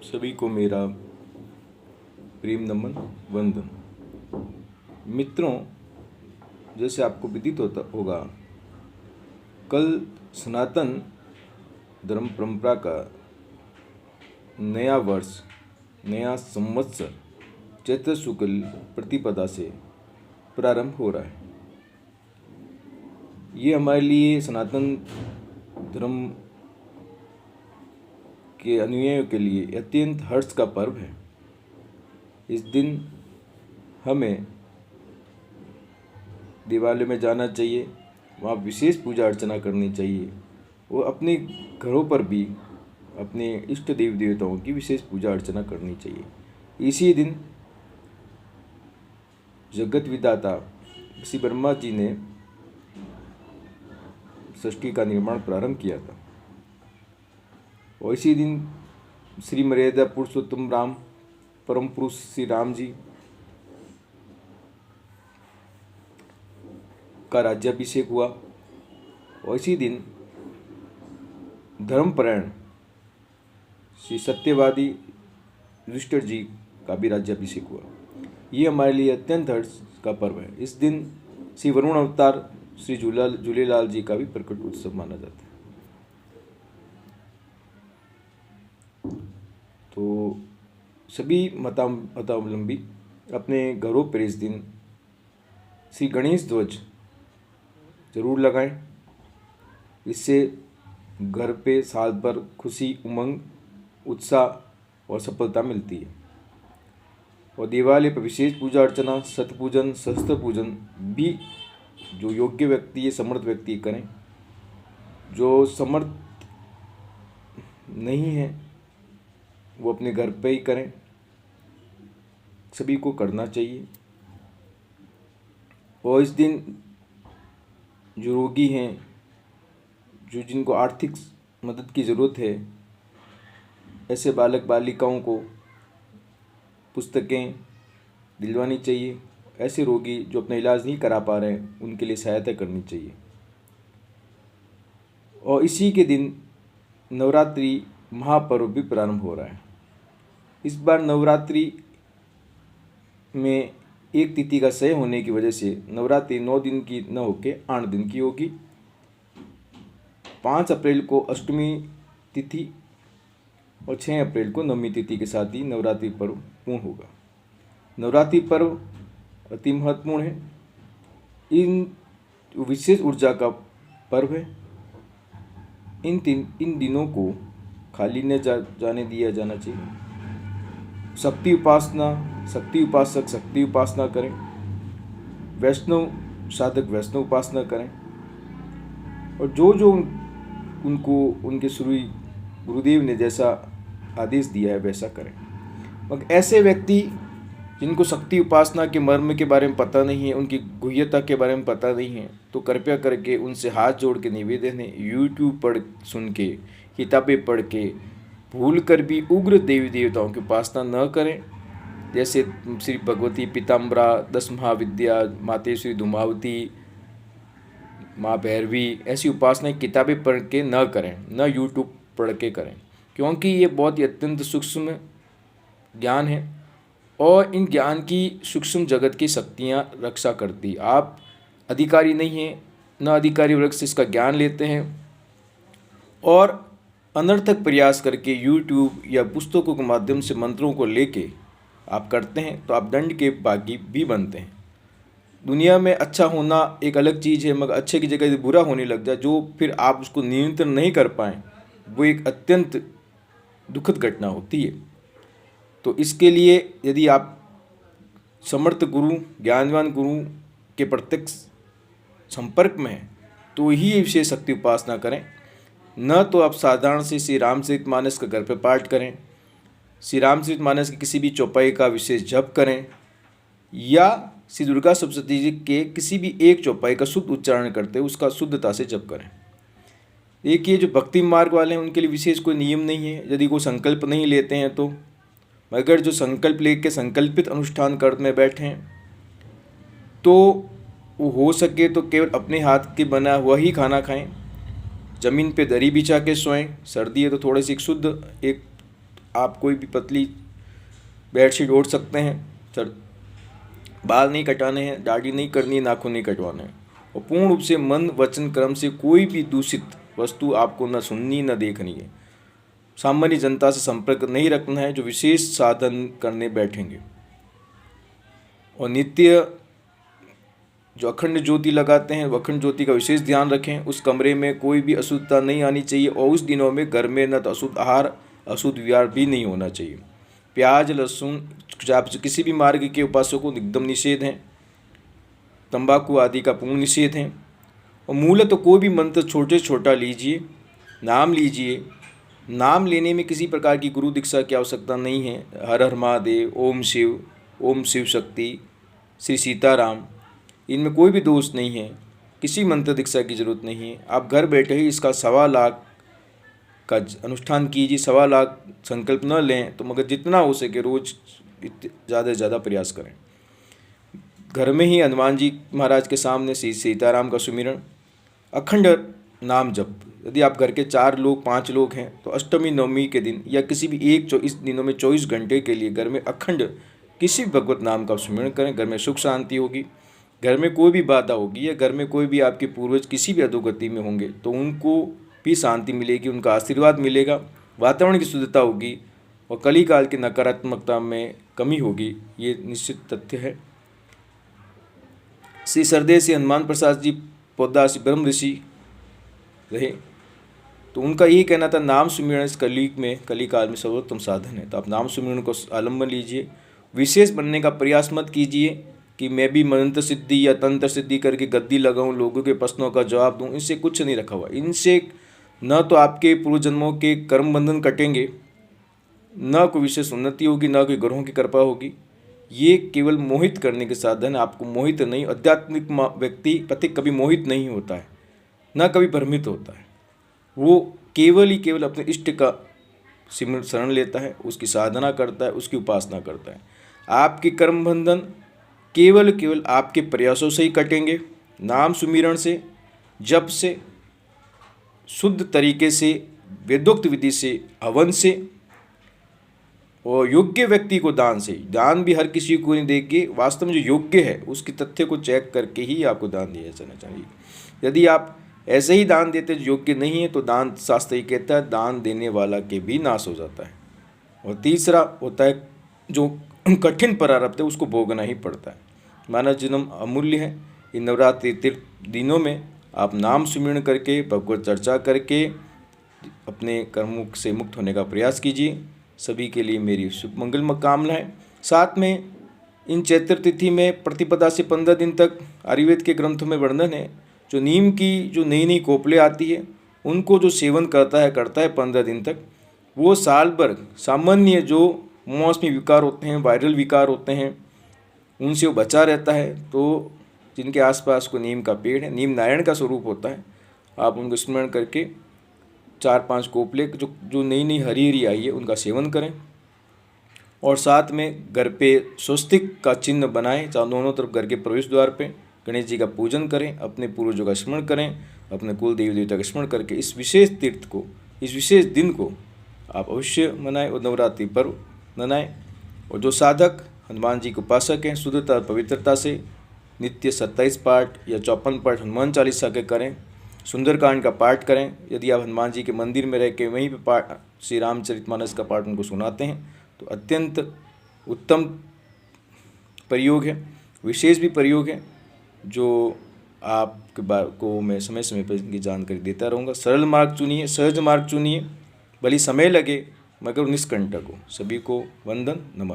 सभी को मेरा प्रेम नमन वंदन। मित्रों, जैसे आपको विदित होता होगा, कल सनातन धर्म परंपरा का नया वर्ष, नया संवत्सर चैत्र शुक्ल प्रतिपदा से प्रारंभ हो रहा है। ये हमारे लिए सनातन धर्म के अनुयायियों के लिए अत्यंत हर्ष का पर्व है। इस दिन हमें देवालय में जाना चाहिए, वहाँ विशेष पूजा अर्चना करनी चाहिए और अपने घरों पर भी अपने इष्ट देवी देवताओं की विशेष पूजा अर्चना करनी चाहिए। इसी दिन जगत विधाता श्री ब्रह्मा जी ने सृष्टि का निर्माण प्रारंभ किया था और इसी दिन श्री मर्यादा पुरुषोत्तम राम परम पुरुष श्री राम जी का राज्याभिषेक हुआ और इसी दिन धर्मपरायण श्री सत्यवादी युधिष्ठिर जी का भी राज्याभिषेक हुआ। ये हमारे लिए अत्यंत हर्ष का पर्व है। इस दिन श्री वरुण अवतार श्री झूलेलाल जी का भी प्रकट उत्सव माना जाता है। तो सभी मतावलंबी अपने घरों पर इस दिन श्री गणेश ध्वज जरूर लगाएं। इससे घर पे साल भर खुशी, उमंग, उत्साह और सफलता मिलती है। और दिवाली पर विशेष पूजा अर्चना, सतपूजन, सहस्त्र पूजन भी जो योग्य व्यक्ति है, समर्थ व्यक्ति करें। जो समर्थ नहीं है वो अपने घर पे ही करें। सभी को करना चाहिए। और इस दिन जो रोगी हैं, जो जिनको आर्थिक मदद की ज़रूरत है, ऐसे बालक बालिकाओं को पुस्तकें दिलवानी चाहिए। ऐसे रोगी जो अपना इलाज नहीं करा पा रहे हैं उनके लिए सहायता करनी चाहिए। और इसी के दिन नवरात्रि महापर्व भी प्रारंभ हो रहा है। इस बार नवरात्रि में एक तिथि का क्षय होने की वजह से नवरात्रि 9 दिन की न होके 8 दिन की होगी। 5 अप्रैल को अष्टमी तिथि और 6 अप्रैल को नवमी तिथि के साथ ही नवरात्रि पर्व पूर्ण होगा। नवरात्रि पर्व अति महत्वपूर्ण है। इन विशेष ऊर्जा का पर्व है। इन दिनों को खाली न जाने दिया जाना चाहिए। शक्ति उपासना, शक्ति उपासक शक्ति उपासना करें। वैष्णव साधक वैष्णव उपासना करें। और जो उनको उनके श्री गुरुदेव ने जैसा आदेश दिया है वैसा करें। मगर ऐसे व्यक्ति जिनको शक्ति उपासना के मर्म के बारे में पता नहीं है, उनकी गुह्यता के बारे में पता नहीं है, तो कृपया करके उनसे हाथ जोड़ के निवेदन है, यूट्यूब पढ़ सुन के, किताबें पढ़ के भूल कर भी उग्र देवी देवताओं की उपासना न करें। जैसे श्री भगवती पीताम्बरा, 10 महाविद्या, मातेश्वरी धूमावती, माँ भैरवी, ऐसी उपासनाएं किताबें पढ़ के न करें, न यूट्यूब पढ़ के करें, क्योंकि ये बहुत ही अत्यंत सूक्ष्म ज्ञान है और इन ज्ञान की सूक्ष्म जगत की शक्तियाँ रक्षा करती। आप अधिकारी नहीं हैं, न अधिकारी वर्ग से इसका ज्ञान लेते हैं और अनर्थक प्रयास करके यूट्यूब या पुस्तकों के माध्यम से मंत्रों को लेके आप करते हैं तो आप दंड के भागी भी बनते हैं। दुनिया में अच्छा होना एक अलग चीज़ है, मगर अच्छे की जगह बुरा होने लग जाए, जो फिर आप उसको नियंत्रण नहीं कर पाएँ, वो एक अत्यंत दुखद घटना होती है। तो इसके लिए यदि आप समर्थ गुरु, ज्ञानवान गुरु के प्रत्यक्ष संपर्क में हैं तो ही विशेष शक्ति उपासना करें। न तो आप साधारण से श्री रामचरितमानस का घर पे पाठ करें, श्री रामचरितमानस की किसी भी चौपाई का विशेष जप करें, या श्री दुर्गा सप्तशती जी के किसी भी एक चौपाई का शुद्ध उच्चारण करते उसका शुद्धता से जप करें। एक ये जो भक्ति मार्ग वाले हैं उनके लिए विशेष कोई नियम नहीं है, यदि कोई संकल्प नहीं लेते हैं तो। मगर जो संकल्प लेके संकल्पित अनुष्ठान करने बैठे हैं तो वो हो सके तो केवल अपने हाथ के बना हुआ ही खाना खाएं। ज़मीन पे दरी बिछा के सोएं। सर्दी है तो थोड़ी सी शुद्ध एक आप कोई भी पतली बेडशीट ओढ़ सकते हैं। सर बाल नहीं कटाने हैं, दाढ़ी नहीं करनी है, नाखून नहीं कटवाने हैं। और पूर्ण रूप से मन वचन कर्म से कोई भी दूषित वस्तु आपको न सुननी न देखनी है। सामान्य जनता से संपर्क नहीं रखना है जो विशेष साधन करने बैठेंगे। और नित्य जो अखंड ज्योति लगाते हैं, वो अखंड ज्योति का विशेष ध्यान रखें। उस कमरे में कोई भी अशुद्धता नहीं आनी चाहिए। और उस दिनों में घर में न तो अशुद्ध आहार, अशुद्ध विहार भी नहीं होना चाहिए। प्याज, लहसुन, किसी भी मार्ग के उपासकों को एकदम निषेध है। तंबाकू आदि का पूर्ण निषेध है। और मूलतः तो कोई भी मंत्र छोटे छोटा लीजिए, नाम लीजिए। नाम लेने में किसी प्रकार की गुरु दीक्षा की आवश्यकता नहीं है। हर हर महादेव, ओम शिव शक्ति, श्री सीताराम, इनमें कोई भी दोष नहीं है। किसी मंत्र दीक्षा की जरूरत नहीं है। आप घर बैठे ही इसका 1.25 लाख का अनुष्ठान कीजिए। 1.25 लाख संकल्प न लें तो मगर जितना हो सके रोज ज़्यादा से ज़्यादा प्रयास करें। घर में ही हनुमान जी महाराज के सामने श्री सीताराम का सुमिरन, अखंड नाम जप। यदि आप घर के 4 लोग 5 लोग हैं तो अष्टमी नवमी के दिन या किसी भी इस दिनों में 24 घंटे के लिए घर में अखंड किसी भी भगवत नाम का सुमिरन करें। घर में सुख शांति होगी। घर में कोई भी बाधा होगी या घर में कोई भी आपके पूर्वज किसी भी अधोगति में होंगे तो उनको भी शांति मिलेगी, उनका आशीर्वाद मिलेगा, वातावरण की शुद्धता होगी और कली काल की नकारात्मकता में कमी होगी। ये निश्चित तथ्य है। श्री सरदेव से हनुमान प्रसाद जी पौधा से ब्रह्म ऋषि रहे तो उनका यही कहना था, नाम सुमिरन इस कली काल में सर्वोत्तम साधन है। तो आप नाम सुमिरन को आलम्बन लीजिए। विशेष बनने का प्रयास मत कीजिए कि मैं भी मंत्र सिद्धि या तंत्र सिद्धि करके गद्दी लगाऊं, लोगों के प्रश्नों का जवाब दूं। इनसे कुछ नहीं रखा हुआ। इनसे न तो आपके पूर्व जन्मों के कर्म बंधन कटेंगे, न कोई विशेष उन्नति होगी, न कोई ग्रहों की कृपा होगी। ये केवल मोहित करने के साधन। आपको मोहित नहीं, आध्यात्मिक व्यक्ति पति कभी मोहित नहीं होता है, न कभी भ्रमित होता है। वो केवल अपने इष्ट का शरण लेता है, उसकी साधना करता है, उसकी उपासना करता है। आपके कर्म बंधन केवल आपके प्रयासों से ही कटेंगे। नाम सुमिरन से, जप से, शुद्ध तरीके से, वेदोक्त विधि से, हवन से और योग्य व्यक्ति को दान से। दान भी हर किसी को नहीं देंगे, वास्तव में जो योग्य है उसके तथ्य को चेक करके ही आपको दान दिया जाना चाहिए। यदि आप ऐसे ही दान देते जो योग्य नहीं है तो दान शास्त्र ही कहता है दान देने वाला के भी नाश हो जाता है। और तीसरा होता है जो कठिन प्रारब्ध है उसको भोगना ही पड़ता है। मानव जन्म अमूल्य है। इन नवरात्रि तीर्थ दिनों में आप नाम सुमिरन करके, भगवत चर्चा करके अपने कर्मों से मुक्त होने का प्रयास कीजिए। सभी के लिए मेरी शुभ मंगल कामनाएं। साथ में इन चैत्र तिथि में प्रतिपदा से 15 दिन तक आयुर्वेद के ग्रंथों में वर्णन है, जो नीम की जो नई कोपलें आती है उनको जो सेवन करता है 15 दिन तक, वो साल भर सामान्य जो मौसमी विकार होते हैं, वायरल विकार होते हैं, उनसे वो बचा रहता है। तो जिनके आसपास को नीम का पेड़ है, नीम नारायण का स्वरूप होता है, आप उनको स्मरण करके 4-5 कोपले जो नई हरी आई है उनका सेवन करें। और साथ में घर पे स्वस्तिक का चिन्ह बनाएं, चाहे दोनों तरफ घर के प्रवेश द्वार पे गणेश जी का पूजन करें, अपने पूर्वजों का स्मरण करें, अपने कुल देवी देवता का स्मरण करके इस विशेष तीर्थ को, इस विशेष दिन को आप अवश्य मनाएं और नवरात्रि पर्व मनाएं। और जो साधक हनुमान जी के उपासक हैं, शुद्धता और पवित्रता से नित्य 27 पाठ या 54 पाठ हनुमान चालीसा के करें, सुंदरकांड का पाठ करें। यदि आप हनुमान जी के मंदिर में रह के वहीं पे पाठ श्री रामचरितमानस का पाठ उनको सुनाते हैं तो अत्यंत उत्तम प्रयोग है, विशेष भी प्रयोग है, जो आपके को मैं समय समय पर इनकी जानकारी देता रहूँगा। सरल मार्ग चुनिए, सहज मार्ग चुनिए, भले समय लगे मगर निष्कंटक हो। सभी को वंदन, नमन।